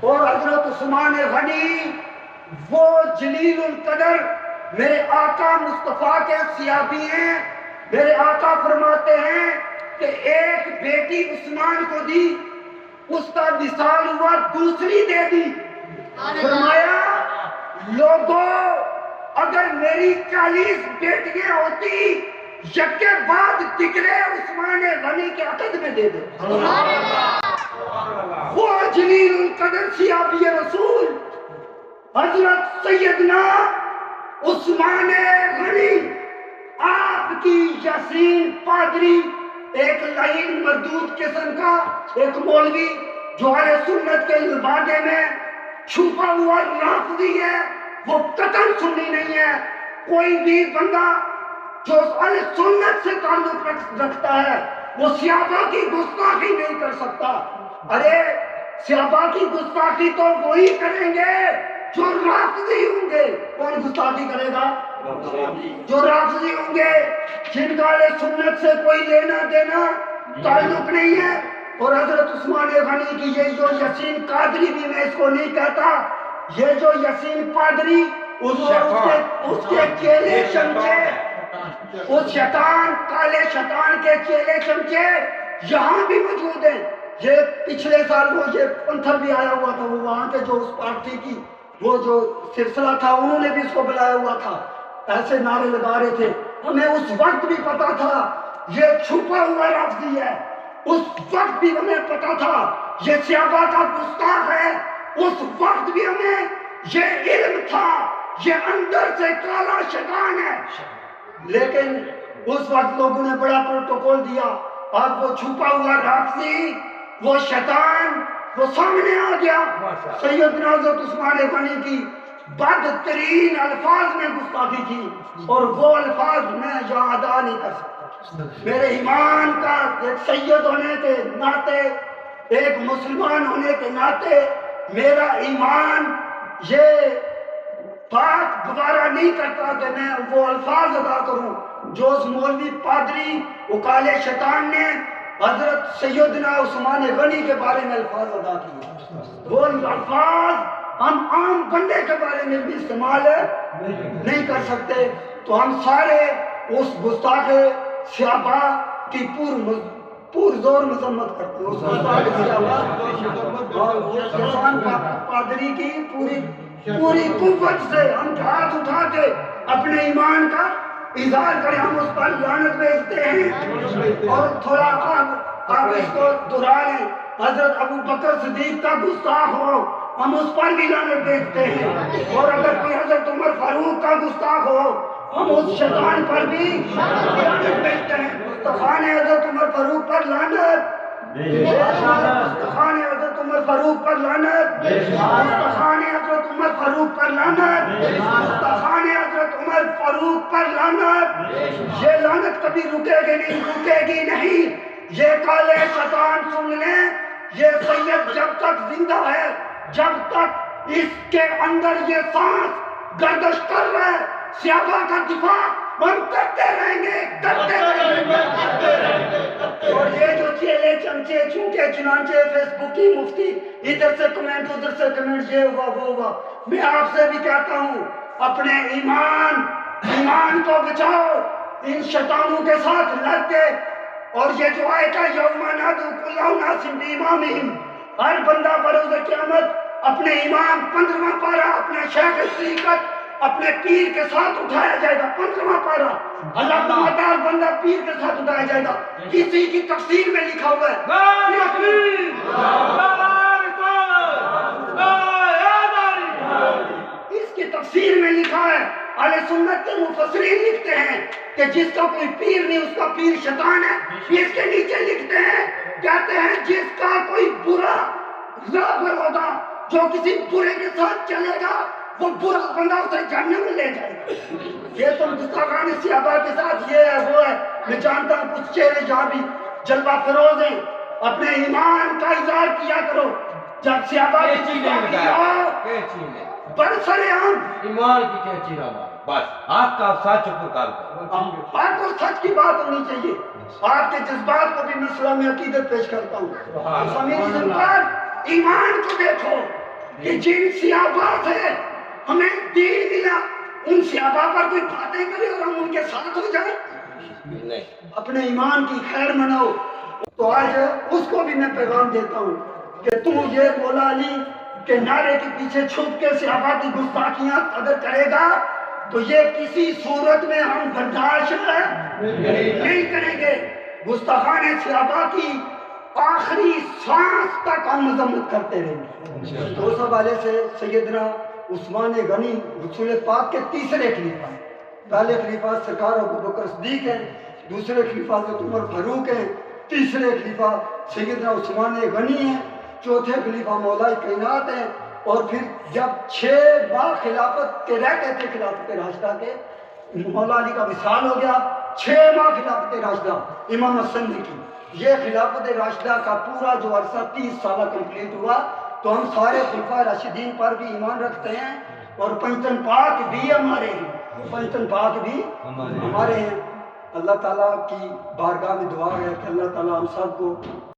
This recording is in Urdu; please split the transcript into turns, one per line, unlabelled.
اور حضرت عثمان غنی وہ جلیل القدر میرے آقا مصطفیٰ کے صحابی ہیں. میرے آقا فرماتے ہیں کہ ایک بیٹی عثمان کو دی, اس کا وصال ہوا, دوسری دے دی. فرمایا لوگوں اگر میری 40 بیٹیاں ہوتی یک کے بعد ٹکرے عثمان غنی کے عقد میں دے دے. وہ جلیل القدر صحابی رسول حضرت سیدنا عثمان غنی, آپ کی یاسین پادری, ایک لعین مردود قسم کا ایک مولوی جو اہل سنت کے لبادے میں چھپا ہوا رافضی ہے, وہ قطعاً سنی نہیں ہے. کوئی بھی بندہ جو اہل سنت سے تعلق رکھتا ہے وہ صحابہ کی گستاخی نہیں کر سکتا. ارے صحابہ کی گستاخی تو وہی کریں گے جو رافضی ہوں گے. کون گستاخی کرے گا؟ جو رافضی ہوں گے, جن کا اہل سنت سے کوئی لینا دینا تعلق نہیں ہے. اور حضرت عثمان غنی کی یہ جو یاسین قادری بھی میں اس کو نہیں کہتا, یہ جو یاسین پادری اس کے چیلے چمچے, اس شیطان کالے شیطان کے چیلے چمچے یہاں بھی موجود ہیں. یہ پچھلے سال وہ یہ پنتھر بھی آیا ہوا تھا, وہ وہاں کے جو اس پارٹی کی وہ جو سلسلہ تھا انہوں نے بھی اس کو بلایا ہوا تھا, ایسے نعرے لگا رہے تھے. ہمیں اس وقت بھی پتا تھا یہ چھپا ہوا رافضی ہے, اس وقت بھی ہمیں پتا تھا یہ صحابہ کا گستاخ ہے, اس وقت بھی ہمیں یہ علم تھا یہ اندر سے کالا شیطان ہے. لیکن اس وقت لوگوں نے بڑا پروٹوکول دیا. اب وہ چھپا ہوا رافضی, وہ شیطان, وہ سامنے آ گیا. سیدنا حضرت عثمان غنی کی بدترین الفاظ میں گستاخی کی, اور وہ الفاظ میں یہاں ادا نہیں کر سکتا. میرے ایمان کا ایک سید ہونے کے ناطے, ایک مسلمان ہونے کے ناطے میرا ایمان یہ بات گوارا نہیں کرتا کہ میں وہ الفاظ ادا کروں جو اس مولوی پادری وکالے شیطان نے حضرت سیدنا عثمان غنی کے بارے میں الفاظ ادا کیے. وہ الفاظ ہم عام بندے کے بارے میں بھی استعمال نہیں کر سکتے. تو ہم سارے اس گستاخ صحابہ کی پور زور مذمت کرتے ہیں. اس گستاخ صحابہ اور اس یاسین پادری کی پوری قوت سے ہم ہاتھ اٹھا کے اپنے ایمان کا اظہار کریں. ہم اس پر لعنت بھیجتے ہیں. اور تھوڑا آپ اس کو دہرا لیں, حضرت ابو بکر صدیق کا گستاخ ہو ہم اس پر بھی لعنت بھیجتے ہیں. اور اگر کوئی حضرت عمر فاروق کا گستاخ ہو ہم اس شیطان پر بھی لعنت بھیجتے ہیں. مصطفیٰ نے حضرت عمر فاروق پر لعنت, مصطفیٰ نے حضرت عمر فاروق پر لعنت, مصطفیٰ نے حضرت عمر فاروق پر لعنت, مصطفیٰ نے حضرت عمر فاروق پر لعنت. یہ لعنت کبھی رکے گی نہیں. یہ کالے شیطان سن لیں, یہ سید جب تک زندہ ہے, جب تک اس کے اندر یہ سانس گردش کر رہا ہے, صحابہ کا دفاع ہم کرتے رہیں گے. اور یہ جو چیلے چمچے چونکے چنانچے فیس بک کی مفتی ادھر سے کمنٹ ادھر سے کمنٹ, یہ ہوا وہ ہوا, میں آپ سے بھی کہتا ہوں اپنے ایمان کو بچاؤ ان شیطانوں کے ساتھ لڑ کے. اور یہ جو آیت ہے یوم ندعو کل اناس بامامہم, ہر بندہ بروز قیامت اپنے امام 15واں پارہ اپنے شیخ طریقت اپنے پیر کے ساتھ اٹھایا جائے گا. 15واں پارہ اللہ فرماتا ہے بندہ پیر کے ساتھ اٹھایا جائے گا. کسی کی تفسیر میں لکھا ہوا ہے, اس کی تفسیر میں لکھا ہے, اہل سنت کے مفسرین لکھتے ہیں کہ جس کا کوئی پیر نہیں اس کا پیر شیطان ہے. اس کے نیچے لکھتے ہیں, کہتے ہیں جس کا کوئی برا راہبر ہوگا جو کسی برے کے ساتھ چلے گا وہ برا بندہ اسے جہنم میں لے جائے گا. یہ تم گستاخان صحابہ کے ساتھ یہ ہے وہ ہے. میں جانتا ہوں کچھ چہرے جہاں بھی جلوہ فروز ہیں, اپنے ایمان کا اظہار کیا کرو. جب صحابہ کی چیزیں برسرے عام
ایمان کی کہتی رہا بس آپ کا سچ کو کال کرو.
آپ کو سچ کی بات ہونی چاہیے. آپ کے جذبات کو بھی میں اسلامی عقیدت پیش کرتا ہوں. میری سرکار ایمان کو دیکھو, کہ جن صحابہ سے ہمیں دین ملا ان صحابہ پر کوئی باتیں کرے اور ہم ان کے ساتھ ہو جائیں؟
نہیں.
اپنے ایمان کی خیر مناؤ. تو آج اس کو بھی میں پیغام دیتا ہوں کہ تو یہ مولا علی کے نعرے کے پیچھے چھپ کے صحابہ کی گستاخیاں اگر کرے گا تو یہ کسی صورت میں ہم برداشت نہیں کریں گے. گستاخان صحابہ کی آخری سانس تک ہم مذمت کرتے رہیں گے. تو اس حوالے سے سیدنا عثمان غنی رسول پاک کے تیسرے خلیفہ ہیں. پہلے خلیفہ سرکار ابوبکر صدیق ہیں, دوسرے خلیفہ حضرت عمر فاروق ہیں, تیسرے خلیفہ سیدنا عثمان غنی ہیں, چوتھے خلیفہ مولا کائنات ہیں. اور پھر جب 6 ماہ خلافت کے رہ گئے تھے خلافت راشدہ کے, مولا علی کا وصال ہو گیا, 6 ماہ خلافت راشدہ امام حسن نے کی. یہ خلافت راشدہ کا پورا جو عرصہ 30 سالہ کمپلیٹ ہوا. تو ہم سارے خلفاء راشدین پر بھی ایمان رکھتے ہیں اور پنجتن پاک بھی ہمارے ہیں, پنجتن پاک بھی ہمارے ہیں. اللہ تعالیٰ کی بارگاہ میں دعا ہے کہ اللہ تعالیٰ ہم سب کو